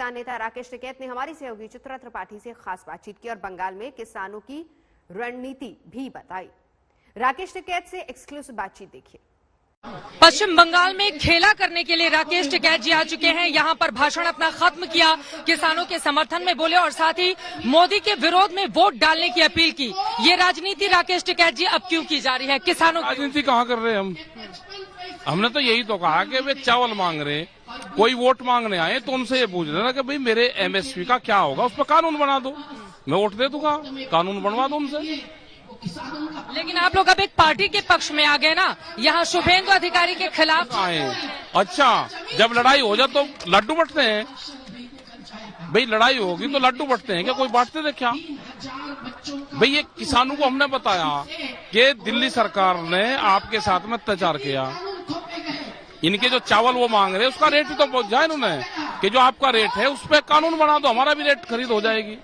किसान नेता राकेश टिकैत ने हमारी सहयोगी चित्रा त्रिपाठी से खास बातचीत की और बंगाल में किसानों की रणनीति भी बताई। राकेश टिकैत से एक्सक्लूसिव बातचीत देखिए। पश्चिम बंगाल में खेला करने के लिए राकेश टिकैत जी आ चुके हैं। यहाँ पर भाषण अपना खत्म किया, किसानों के समर्थन में बोले और साथ ही मोदी के विरोध में वोट डालने की अपील की। ये राजनीति राकेश टिकैत जी अब क्यों की जा रही है? किसानों की राजनीति कहाँ कर रहे हैं हमने तो यही तो कहा कि वे चावल मांग रहे, कोई वोट मांगने आए तो उनसे ये पूछ रहे ना कि भाई मेरे एमएसपी का क्या होगा, उस पर कानून बना दो, मैं वोट दे दूंगा, कानून बनवा दो उनसे। लेकिन आप लोग अब एक पार्टी के पक्ष में आ गए ना, यहाँ शुभेंदु अधिकारी के खिलाफ आए। अच्छा, जब लड़ाई हो जाए तो लड्डू बंटते हैं। भाई लड़ाई होगी तो लड्डू बंटते हैं क्या? कोई बांटते थे क्या? भाई ये किसानों को हमने बताया कि दिल्ली सरकार ने आपके साथ में अत्याचार किया, इनके जो चावल वो मांग रहे उसका रेट ही तो पहुंच जाए इन्होंने कि जो आपका रेट है उस पर कानून बना दो, हमारा भी रेट खरीद हो जाएगी।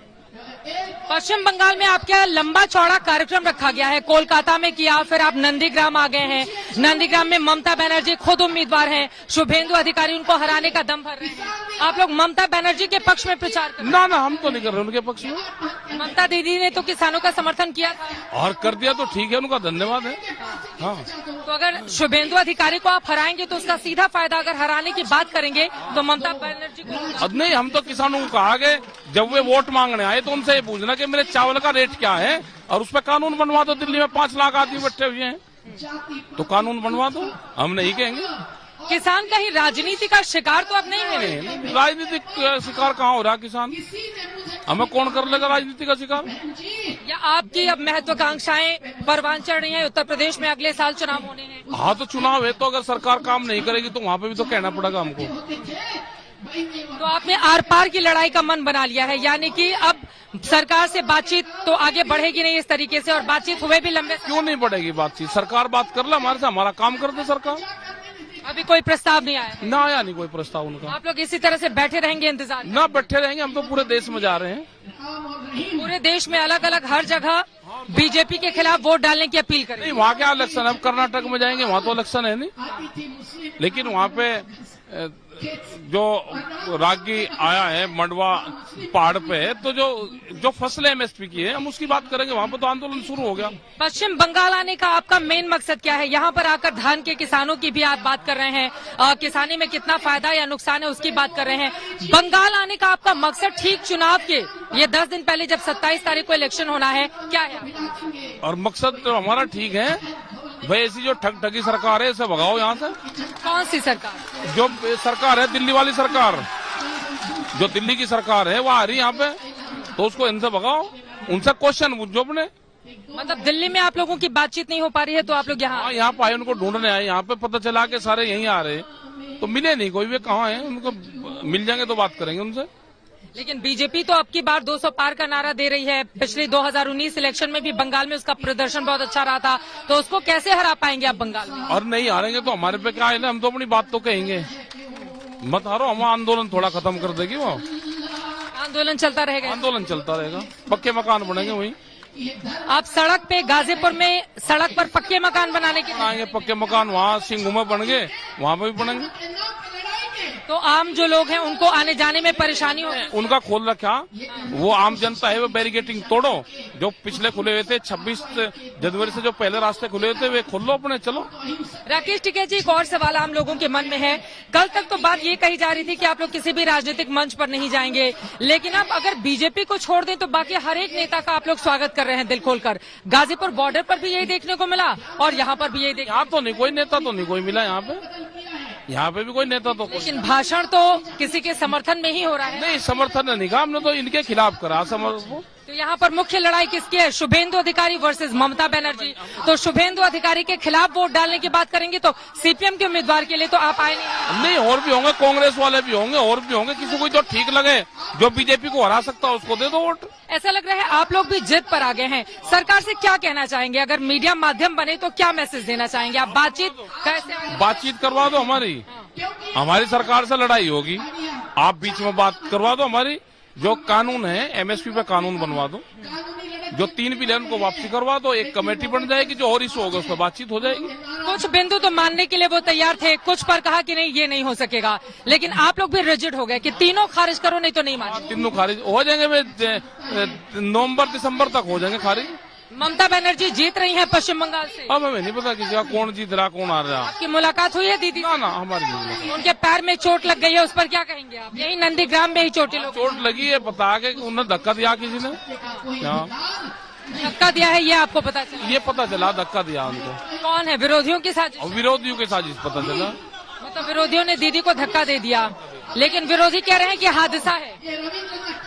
पश्चिम बंगाल में आपके यहाँ लंबा चौड़ा कार्यक्रम रखा गया है, कोलकाता में किया, फिर आप नंदीग्राम आ गए हैं। नंदीग्राम में ममता बनर्जी खुद उम्मीदवार हैं, शुभेंदु अधिकारी उनको हराने का दम भर रहे हैं। आप लोग ममता बनर्जी के पक्ष में प्रचार कर? ना हम तो नहीं कर रहे उनके पक्ष में। ममता दीदी ने तो किसानों का समर्थन किया था और कर दिया तो ठीक है, उनका धन्यवाद है। हाँ, तो अगर शुभेंदु अधिकारी को आप हराएंगे तो उसका सीधा फायदा, अगर हराने की बात करेंगे तो ममता बनर्जी को नहीं। हम तो किसानों को कहा कि जब वे वोट मांगने आए तो उनसे ये पूछना कि मेरे चावल का रेट क्या है और उस पर कानून बनवा दो। दिल्ली में 5 लाख आदमी बैठे हुए हैं तो कानून बनवा दो, हम नहीं कहेंगे। किसान कहीं राजनीति का शिकार तो अब नहीं है। राजनीतिक शिकार कहाँ हो रहा किसान? हमें कौन कर लेगा राजनीति का शिकार? या आपकी अब महत्वाकांक्षाएं परवान चढ़ रही हैं? उत्तर प्रदेश में अगले साल चुनाव होने हैं। हाँ, तो चुनाव है तो अगर सरकार काम नहीं करेगी तो वहाँ पे भी तो कहना पड़ेगा हमको। तो आपने आर पार की लड़ाई का मन बना लिया है, यानी कि अब सरकार से बातचीत तो आगे बढ़ेगी नहीं इस तरीके से, और बातचीत हुए भी लंबे। क्यों नहीं बढ़ेगी बातचीत? सरकार बात कर ले हमारे से, हमारा काम कर दे सरकार। अभी कोई प्रस्ताव नहीं आया? ना आया नहीं कोई प्रस्ताव उनका। आप लोग इसी तरह से बैठे रहेंगे इंतजार? ना बैठे रहेंगे, हम तो पूरे देश में जा रहे हैं। पूरे देश में अलग अलग हर जगह बीजेपी के खिलाफ वोट डालने की अपील करें? नहीं, वहाँ क्या इलेक्शन है? अब कर्नाटक में जाएंगे, वहाँ तो इलेक्शन है नहीं। लेकिन वहाँ पे जो रागी आया है मंडवा पहाड़ पे, तो जो फसलें एमएसपी की है हम उसकी बात करेंगे। वहाँ पे तो आंदोलन शुरू हो गया। पश्चिम बंगाल आने का आपका मेन मकसद क्या है? यहाँ पर आकर धान के किसानों की भी आप बात कर रहे हैं, किसानी में कितना फायदा या नुकसान है उसकी बात कर रहे हैं। बंगाल आने का आपका मकसद ठीक चुनाव के ये 10 दिन पहले जब 27 तारीख को इलेक्शन होना है, क्या है? और मकसद तो हमारा ठीक है भाई, ऐसी जो ठगी सरकार है इसे भगाओ यहाँ से। कौन सी सरकार? जो सरकार है दिल्ली वाली सरकार, जो दिल्ली की सरकार है वो आ रही यहाँ पे, तो उसको इनसे भगाओ, उनसे क्वेश्चन पूछो अपने। मतलब दिल्ली में आप लोगों की बातचीत नहीं हो पा रही है तो आप लोग यहाँ पे आए, उनको ढूंढने आए। यहाँ पे पता चला कि सारे यहीं आ रहे तो मिले नहीं कोई, वे कहाँ है? उनको मिल जाएंगे तो बात करेंगे उनसे। लेकिन बीजेपी तो अब की बार 200 पार का नारा दे रही है। पिछले 2019 इलेक्शन में भी बंगाल में उसका प्रदर्शन बहुत अच्छा रहा था, तो उसको कैसे हरा पाएंगे आप बंगाल में? और नहीं हारेंगे तो हमारे पे क्या है ना, हम तो अपनी बात तो कहेंगे। मत हारो, हम आंदोलन थोड़ा खत्म कर देगी। वो आंदोलन चलता रहेगा? आंदोलन चलता रहेगा, पक्के मकान बनेंगे वहीं। आप सड़क पे गाजीपुर में सड़क पर पक्के मकान बनाने के आएंगे, पक्के मकान वहाँ सिंघू में बन गए, वहाँ पे भी बनेंगे। तो आम जो लोग हैं उनको आने जाने में परेशानी हो? उनका खोल रखा, वो आम जनता है वो बैरिकेटिंग तोड़ो। जो पिछले खुले हुए थे 26 जनवरी से जो पहले रास्ते खुले हुए थे वे खोल लो अपने, चलो। राकेश टिकैत जी, एक और सवाल आम लोगों के मन में है। कल तक तो बात ये कही जा रही थी कि आप लोग किसी भी राजनीतिक मंच पर नहीं जाएंगे, लेकिन अब अगर बीजेपी को छोड़ दें तो बाकी हर एक नेता का आप लोग स्वागत कर रहे हैं दिल खोलकर। गाजीपुर बॉर्डर पर भी यही देखने को मिला और यहाँ पर भी यही यहाँ तो नहीं कोई नेता तो नहीं कोई मिला यहाँ पे भी कोई नेता तो। लेकिन भाषण तो किसी के समर्थन में ही हो रहा है। नहीं, समर्थन नहीं कहा हमने, तो इनके खिलाफ करा समर्थन। तो यहाँ पर मुख्य लड़ाई किसकी है? शुभेंदु अधिकारी वर्सेस ममता बनर्जी। तो शुभेंदु अधिकारी के खिलाफ वोट डालने की बात करेंगे तो सीपीएम के उम्मीदवार के लिए तो आप आए नहीं। और भी होंगे, कांग्रेस वाले भी होंगे, और भी होंगे, किसी को जो ठीक लगे, जो बीजेपी को हरा सकता है उसको दे दो वोट। ऐसा लग रहा है आप लोग भी जिद पर आ गए हैं। सरकार से क्या कहना चाहेंगे? अगर मीडिया माध्यम बने तो क्या मैसेज देना चाहेंगे आप? बातचीत करवा दो हमारी सरकार से लड़ाई होगी, आप बीच में बात करवा दो हमारी। जो कानून है एमएसपी पे कानून बनवा दो। जो 3 बिल है उनको वापसी करवा दो, एक कमेटी बन जाएगी, जो और इशू होगा उस पर बातचीत हो जाएगी। कुछ बिंदु तो मानने के लिए वो तैयार थे, कुछ पर कहा कि नहीं ये नहीं हो सकेगा, लेकिन आप लोग भी रिजिड हो गए कि तीनों खारिज करो नहीं तो नहीं माने। तीनों खारिज हो जाएंगे, नवंबर दिसंबर तक हो जाएंगे खारिज। ममता बनर्जी जीत रही हैं पश्चिम बंगाल से। अब हमें नहीं पता किसी का कौन जीत रहा कौन आ रहा। आपकी मुलाकात हुई है दीदी? ना हमारी नहीं। उनके पैर में चोट लग गई है, उस पर क्या कहेंगे आप? यही नंदीग्राम में ही चोटी लोग चोट लगी है, पता है कि उन्हें धक्का दिया किसी ने, धक्का दिया है ये आपको पता चला? ये पता चला धक्का दिया उनको। कौन है? विरोधियों की साजिश? विरोधियों की साजिश पता चला। मतलब विरोधियों ने दीदी को धक्का दे दिया, लेकिन विरोधी कह रहे हैं कि हादसा है।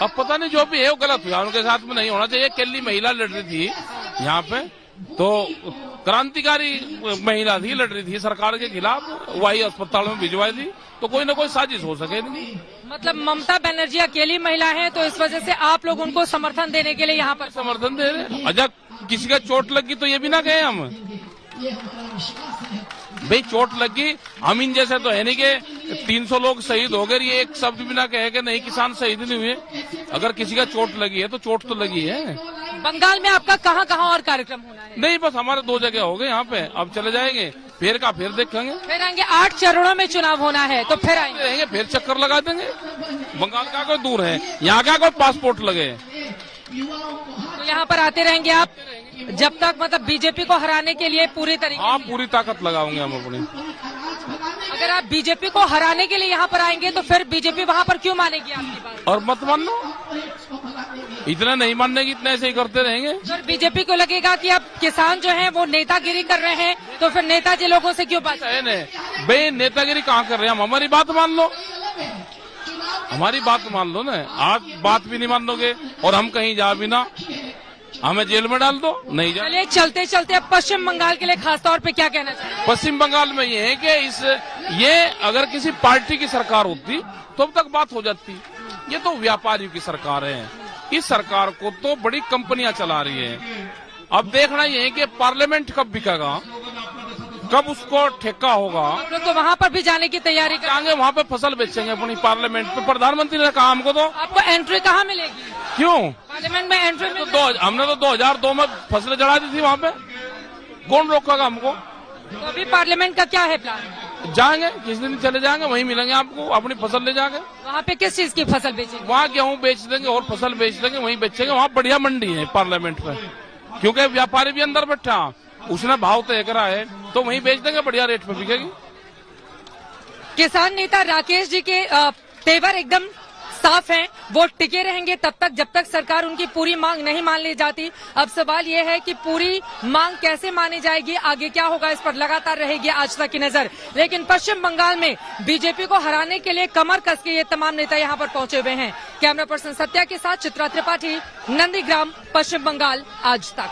अब पता नहीं, जो भी है वो गलत हुआ, उनके साथ में नहीं होना चाहिए। केली महिला लड़ रही थी यहाँ पे, तो क्रांतिकारी महिला थी, लड़ रही थी सरकार के खिलाफ, वही अस्पताल में भिजवाई थी, तो कोई ना कोई साजिश हो सके नहीं। मतलब ममता बनर्जी अकेली महिला है, तो इस वजह से आप लोग उनको समर्थन देने के लिए यहाँ पर समर्थन दे रहे। अच्छा किसी का चोट लगी तो ये भी ना कहे हम, भाई चोट लगी, हम इन जैसे तो है नहीं कि 300 लोग शहीद हो गए, ये एक शब्द भी ना कहे कि नहीं किसान शहीद नहीं हुए। अगर किसी का चोट लगी है तो चोट तो लगी है। बंगाल में आपका कहाँ कहाँ और कार्यक्रम होना है? नहीं बस हमारे 2 जगह हो गए यहाँ पे, अब चले जाएंगे, फिर देखेंगे। फिर आएंगे, 8 चरणों में चुनाव होना है, तो फिर आएंगे रहेंगे, फिर चक्कर लगा देंगे। बंगाल का कोई दूर है, यहाँ का कोई पासपोर्ट लगे, तो यहाँ पर आते रहेंगे आप जब तक मतलब बीजेपी को हराने के लिए पूरी तरीके। हाँ पूरी ताकत लगाओगे हम अपनी। अगर आप बीजेपी को हराने के लिए यहाँ पर आएंगे तो फिर बीजेपी वहाँ पर क्यों मानेगी आपकी बात? और मत मान लो, इतना नहीं मानने की, इतना ऐसे ही करते रहेंगे। फिर बीजेपी को लगेगा कि अब किसान जो हैं वो नेतागिरी कर रहे हैं, तो फिर नेताजी लोगों से क्यों बात? भाई नेतागिरी कहाँ कर रहे हैं हम? हमारी बात मान लो, हमारी बात मान लो ना। आप बात भी नहीं मान लोगे और हम कहीं जा भी ना, हमें जेल में डाल दो, नहीं जा। चलिए चलते चलते अब पश्चिम बंगाल के लिए खासतौर पे क्या कहना चाहिए? पश्चिम बंगाल में ये है कि ये अगर किसी पार्टी की सरकार होती तो अब तक बात हो जाती। ये तो व्यापारियों की सरकार है, इस सरकार को तो बड़ी कंपनियां चला रही है। अब देखना ये है कि पार्लियामेंट कब बिकेगा, कब उसको ठेका होगा। आप लोग तो वहाँ पर भी जाने की तैयारी करेंगे, वहाँ पे फसल बेचेंगे अपनी पार्लियामेंट पे। प्रधानमंत्री ने कहा हमको तो आपको एंट्री कहाँ मिलेगी? क्यों पार्लियामेंट में एंट्री में हमने तो 2002 में फसलें चढ़ा दी थी वहाँ पे, कौन रोकेगा हमको? तो अभी पार्लियामेंट का क्या है प्लान? जाएंगे, किस दिन चले जाएंगे, वहीं मिलेंगे आपको, अपनी फसल ले जाएंगे। वहाँ पे किस चीज की फसल बेचेंगे? वहाँ गेहूँ बेच देंगे और फसल बेच देंगे, वहीं बेचेंगे। वहाँ बढ़िया मंडी है पार्लियामेंट में, क्योंकि व्यापारी भी अंदर बैठा, उसने भाव तय करा है, तो वहीं बेच देंगे, बढ़िया रेट पे बिकेगी। किसान नेता राकेश जी के तेवर एकदम साफ हैं, वो टिके रहेंगे तब तक जब तक सरकार उनकी पूरी मांग नहीं मान ली जाती। अब सवाल ये है कि पूरी मांग कैसे मानी जाएगी, आगे क्या होगा, इस पर लगातार रहेगी आज तक की नजर। लेकिन पश्चिम बंगाल में बीजेपी को हराने के लिए कमर कस के ये तमाम नेता यहाँ पर पहुंचे हुए हैं। कैमरा पर्सन सत्या के साथ चित्रा त्रिपाठी, नंदीग्राम, पश्चिम बंगाल, आज तक।